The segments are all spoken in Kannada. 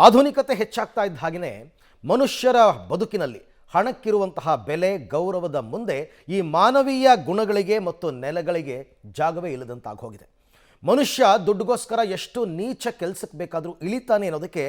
ಆಧುನಿಕತೆ ಹೆಚ್ಚಾಗ್ತಾ ಇದ್ದ ಹಾಗೆಯೇ ಮನುಷ್ಯರ ಬದುಕಿನಲ್ಲಿ ಹಣಕ್ಕಿರುವಂತಹ ಬೆಲೆ ಗೌರವದ ಮುಂದೆ ಈ ಮಾನವೀಯ ಗುಣಗಳಿಗೆ ಮತ್ತು ನೆಲೆಗಳಿಗೆ ಜಾಗವೇ ಇಲ್ಲದಂತಾಗಿ ಹೋಗಿದೆ. ಮನುಷ್ಯ ದುಡ್ಡುಗೋಸ್ಕರ ಎಷ್ಟು ನೀಚ ಕೆಲಸಕ್ಕೆ ಬೇಕಾದರೂ ಇಳಿತಾನೆ ಅನ್ನೋದಕ್ಕೆ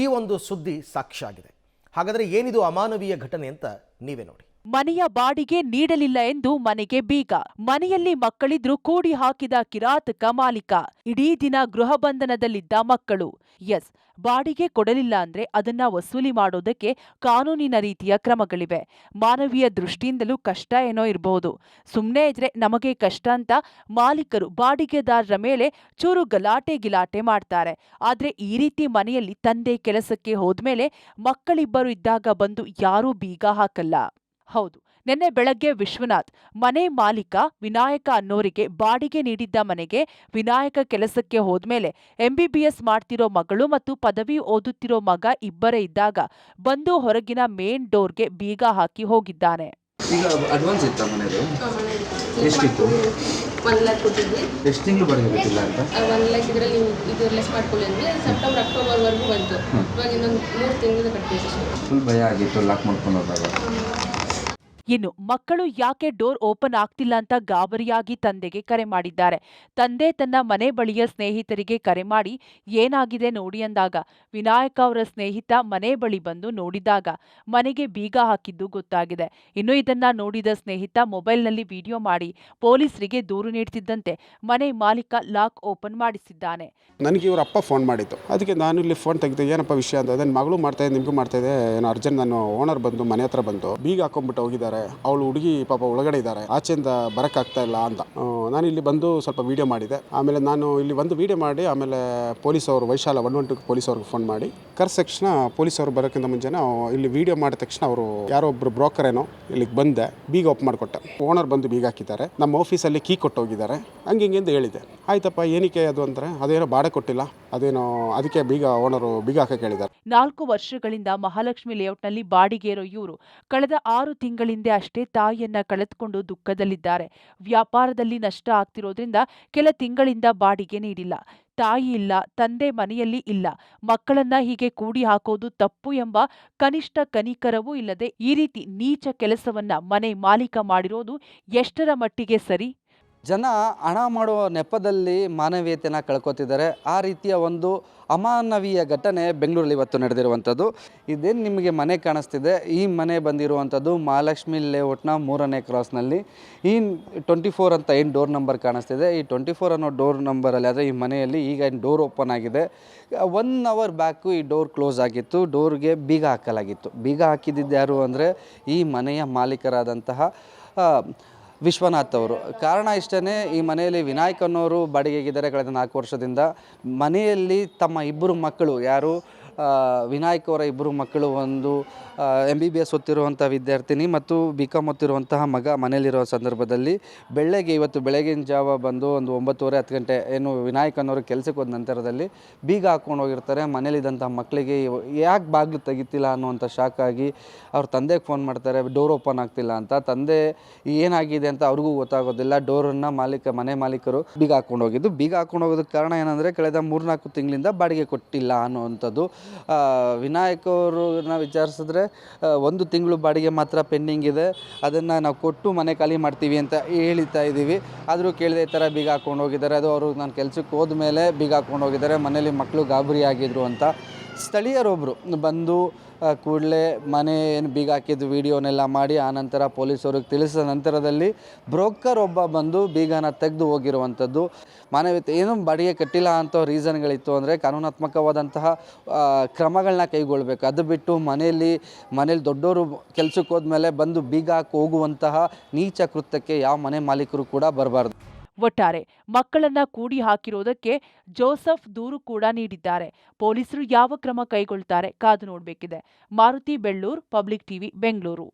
ಈ ಒಂದು ಸುದ್ದಿ ಸಾಕ್ಷಿಯಾಗಿದೆ. ಹಾಗಾದರೆ ಏನಿದು ಅಮಾನವೀಯ ಘಟನೆ ಅಂತ ನೀವೇ ನೋಡಿ. ಮನೆಯ ಬಾಡಿಗೆ ನೀಡಲಿಲ್ಲ ಎಂದು ಮನೆಗೆ ಬೀಗ. ಮನೆಯಲ್ಲಿ ಮಕ್ಕಳಿದ್ರು ಕೂಡಿ ಹಾಕಿದ ಕಿರಾತಕ ಮಾಲೀಕ. ಇಡೀ ದಿನ ಗೃಹ ಬಂಧನದಲ್ಲಿದ್ದ ಮಕ್ಕಳು. ಎಸ್, ಬಾಡಿಗೆ ಕೊಡಲಿಲ್ಲ ಅಂದ್ರೆ ಅದನ್ನ ವಸೂಲಿ ಮಾಡೋದಕ್ಕೆ ಕಾನೂನಿನ ರೀತಿಯ ಕ್ರಮಗಳಿವೆ. ಮಾನವೀಯ ದೃಷ್ಟಿಯಿಂದಲೂ ಕಷ್ಟ ಏನೋ ಇರಬಹುದು. ಸುಮ್ಮನೆ ಇದ್ರೆ ನಮಗೆ ಕಷ್ಟ ಅಂತ ಮಾಲೀಕರು ಬಾಡಿಗೆದಾರರ ಮೇಲೆ ಚೂರು ಗಲಾಟೆ ಮಾಡ್ತಾರೆ. ಆದ್ರೆ ಈ ರೀತಿ ಮನೆಯಲ್ಲಿ ತಂದೆ ಕೆಲಸಕ್ಕೆ ಹೋದ್ಮೇಲೆ ಮಕ್ಕಳಿಬ್ಬರು ಇದ್ದಾಗ ಬಂದು ಯಾರೂ ಬೀಗ ಹಾಕಲ್ಲ. ಹೌದು, ನಿನ್ನೆ ಬೆಳಗ್ಗೆ ವಿಶ್ವನಾಥ್, ಮನೆ ಮಾಲೀಕ ವಿನಾಯಕ ಅನ್ನೋರಿಗೆ ಬಾಡಿಗೆ ನೀಡಿದ್ದ ಮನೆಗೆ ವಿನಾಯಕ ಕೆಲಸಕ್ಕೆ ಹೋದ್ಮೇಲೆ MBBS ಮಾಡ್ತಿರೋ ಮಗಳು ಮತ್ತು ಪದವಿ ಓದುತ್ತಿರೋ ಮಗ ಇಬ್ಬರೇ ಇದ್ದಾಗ ಬಂದು ಹೊರಗಿನ ಮೇನ್ ಡೋರ್ಗೆ ಬೀಗ ಹಾಕಿ ಹೋಗಿದ್ದಾನೆ. ಈಗ ಅಡ್ವಾನ್ಸ್ ಇತ್ತ ಮನೆದು? ಎಷ್ಟಿತ್ತು? 1 ಲಕ್ಷ ಕೊಟ್ಟಿದ್ವಿ. ಎಷ್ಟು ತಿಂಗಳು ಬಾಡಿಗೆ ಬೇಕಿಲ್ಲ ಅಂತ? 1 ಲಕ್ಷ ಇದರಲ್ಲಿ ಇದು ಲೆಸ್ ಮಾಡ್ಕೊಳ್ಳಿ ಅಂದರೆ ಸೆಪ್ಟೆಂಬರ್ ಅಕ್ಟೋಬರ್ವರೆಗೂ ಬಂತು. ಇವಾಗ ಇನ್ನೊಂದು 3 ತಿಂಗಳು ಕಟ್ಟಬೇಕು. ಫುಲ್ ಭಯ ಆಗಿತ್ತು ಲಾಕ್ ಮಾಡ್ಕೊಂಡು ಹೋದಾಗ. ಇನ್ನು ಮಕ್ಕಳು ಯಾಕೆ ಡೋರ್ ಓಪನ್ ಆಗ್ತಿಲ್ಲ ಅಂತ ಗಾಬರಿಯಾಗಿ ತಂದೆಗೆ ಕರೆ ಮಾಡಿದ್ದಾರೆ. ತಂದೆ ತನ್ನ ಮನೆ ಬಳಿಯ ಸ್ನೇಹಿತರಿಗೆ ಕರೆ ಮಾಡಿ ಏನಾಗಿದೆ ನೋಡಿ ಅಂದಾಗ ವಿನಾಯಕ ಅವರ ಸ್ನೇಹಿತ ಮನೆ ಬಳಿ ಬಂದು ನೋಡಿದಾಗ ಮನೆಗೆ ಬೀಗ ಹಾಕಿದ್ದು ಗೊತ್ತಾಗಿದೆ. ಇನ್ನು ಇದನ್ನ ನೋಡಿದ ಸ್ನೇಹಿತ ಮೊಬೈಲ್ನಲ್ಲಿ ವಿಡಿಯೋ ಮಾಡಿ ಪೊಲೀಸರಿಗೆ ದೂರು ನೀಡುತ್ತಿದ್ದಂತೆ ಮನೆ ಮಾಲೀಕ ಲಾಕ್ ಓಪನ್ ಮಾಡಿಸಿದ್ದಾನೆ. ನನಗೆ ಇವ್ರ ಅಪ್ಪ ಫೋನ್ ಮಾಡಿದ್ದು, ಅದಕ್ಕೆ ನಾನು ಇಲ್ಲಿ ಫೋನ್ ತೆಗೆದು ಏನಪ್ಪ ವಿಷಯ ಅಂತ. ನನ್ನ ಮಗಳು ಮಾಡ್ತಾಯಿದ್ದೆ, ನಿಮಗೂ ಮಾಡ್ತಾಯಿದ್ದೆ, ಏನೋ ಅರ್ಜೆಂಟ್. ನಾನು ಓನರ್ ಬಂದು ಮನೆ ಹತ್ರ ಬಂದು ಬೀಗ ಹಾಕೊಂಡ್ಬಿಟ್ಟು ಹೋಗಿದ್ದಾರೆ. ಅವಳು ಹುಡುಗಿ ಪಾಪ ಒಳಗಡೆ ಇದ್ದಾರೆ, ಆಚೆಯಿಂದ ಬರೋಕ್ಕಾಗ್ತಾ ಇಲ್ಲ ಅಂತ. ನಾನು ಇಲ್ಲಿ ಬಂದು ಸ್ವಲ್ಪ ವೀಡಿಯೋ ಮಾಡಿದೆ. ಆಮೇಲೆ ನಾನು ಇಲ್ಲಿ ಬಂದು ವೀಡಿಯೋ ಮಾಡಿ ಆಮೇಲೆ ಪೊಲೀಸವರು ವೈಶಾಲ 112 ಪೊಲೀಸವ್ರಿಗೆ ಫೋನ್ ಮಾಡಿ ಕರ್ಸ ತಕ್ಷಣ ಪೊಲೀಸವರು ಬರೋಕ್ಕಿಂತ ಮುಂಚೆನೇ ಇಲ್ಲಿ ವೀಡಿಯೋ ಮಾಡಿದ ತಕ್ಷಣ ಅವರು ಯಾರೋ ಒಬ್ಬರು ಬ್ರೋಕರ್ ಏನೋ ಇಲ್ಲಿಗೆ ಬಂದೆ, ಬೀಗ ಓಪನ್ ಮಾಡಿಕೊಟ್ಟೆ. ಓನರ್ ಬಂದು ಬೀಗ ಹಾಕಿದ್ದಾರೆ, ನಮ್ಮ ಆಫೀಸಲ್ಲಿ ಕೀ ಕೊಟ್ಟು ಹೋಗಿದ್ದಾರೆ, ಹಂಗೆ ಹಿಂಗೆ ಅಂತ ಹೇಳಿದೆ. ಆಯ್ತಪ್ಪ ಏನಕ್ಕೆ ಅದು ಅಂದರೆ ಅದೇನೋ ಬಾಡೆ ಕೊಟ್ಟಿಲ್ಲ, ಅದೇನೋ ಅದಕ್ಕೆ ಬೀಗ ಓನರು ಬೀಗ ಹಾಕಕ್ಕೆ ಹೇಳಿದ್ದಾರೆ. 4 ವರ್ಷಗಳಿಂದ ಮಹಾಲಕ್ಷ್ಮಿ ಲೇಔಟ್ನಲ್ಲಿ ಬಾಡಿಗೆರೋ ಇವರು ಕಳೆದ 6 ತಿಂಗಳಿಂದ ಅಷ್ಟೇ ತಾಯಿಯನ್ನ ಕಳೆದುಕೊಂಡು ದುಃಖದಲ್ಲಿದ್ದಾರೆ. ವ್ಯಾಪಾರದಲ್ಲಿ ನಷ್ಟ ಆಗ್ತಿರೋದ್ರಿಂದ ಕೆಲ ತಿಂಗಳಿಂದ ಬಾಡಿಗೆ ನೀಡಿಲ್ಲ. ತಾಯಿ ಇಲ್ಲ, ತಂದೆ ಮನೆಯಲ್ಲಿ ಇಲ್ಲ, ಮಕ್ಕಳನ್ನ ಹೀಗೆ ಕೂಡಿ ಹಾಕೋದು ತಪ್ಪು ಎಂಬ ಕನಿಷ್ಠ ಕನಿಕರವೂ ಇಲ್ಲದೆ ಈ ರೀತಿ ನೀಚ ಕೆಲಸವನ್ನ ಮನೆ ಮಾಲೀಕ ಮಾಡಿರೋದು ಎಷ್ಟರ ಮಟ್ಟಿಗೆ ಸರಿ? ಜನ ಹಣ ಮಾಡುವ ನೆಪದಲ್ಲಿ ಮಾನವೀಯತೆನ ಕಳ್ಕೊತಿದ್ದಾರೆ. ಆ ರೀತಿಯ ಒಂದು ಅಮಾನವೀಯ ಘಟನೆ ಬೆಂಗಳೂರಲ್ಲಿ ಇವತ್ತು ನಡೆದಿರುವಂಥದ್ದು. ಇದೇನು ನಿಮಗೆ ಮನೆ ಕಾಣಿಸ್ತಿದೆ, ಈ ಮನೆ ಬಂದಿರುವಂಥದ್ದು ಮಹಾಲಕ್ಷ್ಮಿ ಲೇಔಟ್ನ 3ನೇ ಕ್ರಾಸ್ನಲ್ಲಿ. ಈ 24 ಅಂತ ಏನು ಡೋರ್ ನಂಬರ್ ಕಾಣಿಸ್ತಿದೆ, ಈ 24 ಅನ್ನೋ ಡೋರ್ ನಂಬರಲ್ಲಿ ಆದರೆ ಈ ಮನೆಯಲ್ಲಿ ಈಗ ಏನು ಡೋರ್ ಓಪನ್ ಆಗಿದೆ. 1 ಅವರ್ ಬ್ಯಾಕು ಈ ಡೋರ್ ಕ್ಲೋಸ್ ಆಗಿತ್ತು, ಡೋರ್ಗೆ ಬೀಗ ಹಾಕಲಾಗಿತ್ತು. ಬೀಗ ಹಾಕಿದ್ದು ಯಾರು ಅಂದರೆ ಈ ಮನೆಯ ಮಾಲೀಕರಾದಂತಹ ವಿಶ್ವನಾಥ್ ಅವರು. ಕಾರಣ ಇಷ್ಟೇ, ಈ ಮನೆಯಲ್ಲಿ ವಿನಾಯಕ್ ಅನ್ನೋರು ಬಾಡಿಗೆಗಿದ್ದಾರೆ ಕಳೆದ 4 ವರ್ಷದಿಂದ. ಮನೆಯಲ್ಲಿ ತಮ್ಮ ಇಬ್ಬರು ಮಕ್ಕಳು, ಯಾರು ವಿನಾಯಕ್ ಅವರ ಇಬ್ಬರು ಮಕ್ಕಳು, ಒಂದು MBBS ಓದ್ತಿರುವಂಥ ವಿದ್ಯಾರ್ಥಿನಿ ಮತ್ತು BCom ಓದ್ತಿರುವಂತಹ ಮಗ ಮನೆಯಲ್ಲಿರೋ ಸಂದರ್ಭದಲ್ಲಿ ಇವತ್ತು ಬೆಳಗಿನ ಜಾವ ಬಂದು ಒಂದು 9:30-10 ಗಂಟೆ ಏನು ವಿನಾಯಕ್ ಅನ್ನೋರು ಕೆಲಸಕ್ಕೆ ಹೋದ ನಂತರದಲ್ಲಿ ಬೀಗ ಹಾಕ್ಕೊಂಡು ಹೋಗಿರ್ತಾರೆ. ಮನೇಲಿದ್ದಂಥ ಮಕ್ಕಳಿಗೆ ಯಾಕೆ ಬಾಗಿಲು ತೆಗಿತಿಲ್ಲ ಅನ್ನುವಂಥ ಶಾಕ್ ಆಗಿ ಅವ್ರ ತಂದೆಗೆ ಫೋನ್ ಮಾಡ್ತಾರೆ, ಡೋರ್ ಓಪನ್ ಆಗ್ತಿಲ್ಲ ಅಂತ. ತಂದೆ ಏನಾಗಿದೆ ಅಂತ ಅವ್ರಿಗೂ ಗೊತ್ತಾಗೋದಿಲ್ಲ. ಡೋರನ್ನು ಮನೆ ಮಾಲೀಕರು ಬೀಗ ಹಾಕ್ಕೊಂಡು ಹೋಗಿದ್ದು. ಬೀಗ ಹಾಕ್ಕೊಂಡು ಹೋಗೋದಕ್ಕೆ ಕಾರಣ ಏನಂದರೆ ಕಳೆದ 3-4 ತಿಂಗಳಿಂದ ಬಾಡಿಗೆ ಕೊಟ್ಟಿಲ್ಲ ಅನ್ನುವಂಥದ್ದು. ವಿನಾಯಕ್ ಅವ್ರನ್ನ ವಿಚಾರಿಸಿದ್ರೆ 1 ತಿಂಗಳು ಬಾಡಿಗೆ ಮಾತ್ರ ಪೆಂಡಿಂಗ್ ಇದೆ, ಅದನ್ನು ನಾವು ಕೊಟ್ಟು ಮನೆ ಖಾಲಿ ಮಾಡ್ತೀವಿ ಅಂತ ಹೇಳ್ತಾ ಇದ್ದೀವಿ. ಆದರೂ ಕೇಳಿದೆ ಈ ಥರ ಬೀಗ ಹಾಕ್ಕೊಂಡು ಹೋಗಿದ್ದಾರೆ. ಅದು ಅವರು ನಾನು ಕೆಲಸಕ್ಕೆ ಹೋದ್ಮೇಲೆ ಬೀಗ ಹಾಕ್ಕೊಂಡು ಹೋಗಿದ್ದಾರೆ, ಮನೇಲಿ ಮಕ್ಕಳು ಗಾಬರಿ ಆಗಿದ್ರು ಅಂತ. ಸ್ಥಳೀಯರೊಬ್ಬರು ಬಂದು ಕೂಡಲೇ ಮನೆ ಏನು ಬೀಗ ಹಾಕಿದ್ದು ವಿಡಿಯೋನೆಲ್ಲ ಮಾಡಿ ಆನಂತರ ಪೊಲೀಸವ್ರಿಗೆ ತಿಳಿಸಿದ ನಂತರದಲ್ಲಿ ಬ್ರೋಕರ್ ಒಬ್ಬ ಬಂದು ಬೀಗನ ತೆಗೆದು ಹೋಗಿರುವಂಥದ್ದು. ಮಾನವೀಯತೆ ಏನು ಬಾಡಿಗೆ ಕಟ್ಟಿಲ್ಲ ಅಂತ ರೀಸನ್ಗಳಿತ್ತು ಅಂದರೆ ಕಾನೂನಾತ್ಮಕವಾದಂತಹ ಕ್ರಮಗಳನ್ನ ಕೈಗೊಳ್ಳಬೇಕು. ಅದು ಬಿಟ್ಟು ಮನೇಲಿ ದೊಡ್ಡವರು ಕೆಲಸಕ್ಕೆ ಹೋದ್ಮೇಲೆ ಬಂದು ಬೀಗ ಹಾಕಿ ಹೋಗುವಂತಹ ನೀಚ ಕೃತ್ಯಕ್ಕೆ ಯಾವ ಮನೆ ಮಾಲೀಕರು ಕೂಡ ಬರಬಾರ್ದು. ಒಟ್ಟಾರೆ ಮಕ್ಕಳನ್ನ ಕೂಡಿ ಹಾಕಿರೋದಕ್ಕೆ ಜೋಸೆಫ್ ದೂರು ಕೂಡ ನೀಡಿದ್ದಾರೆ. ಪೊಲೀಸರು ಯಾವ ಕ್ರಮ ಕೈಗೊಳ್ತಾರೆ ಕಾದು ನೋಡಬೇಕಿದೆ. Maruti Bellur, public TV, Bengaluru.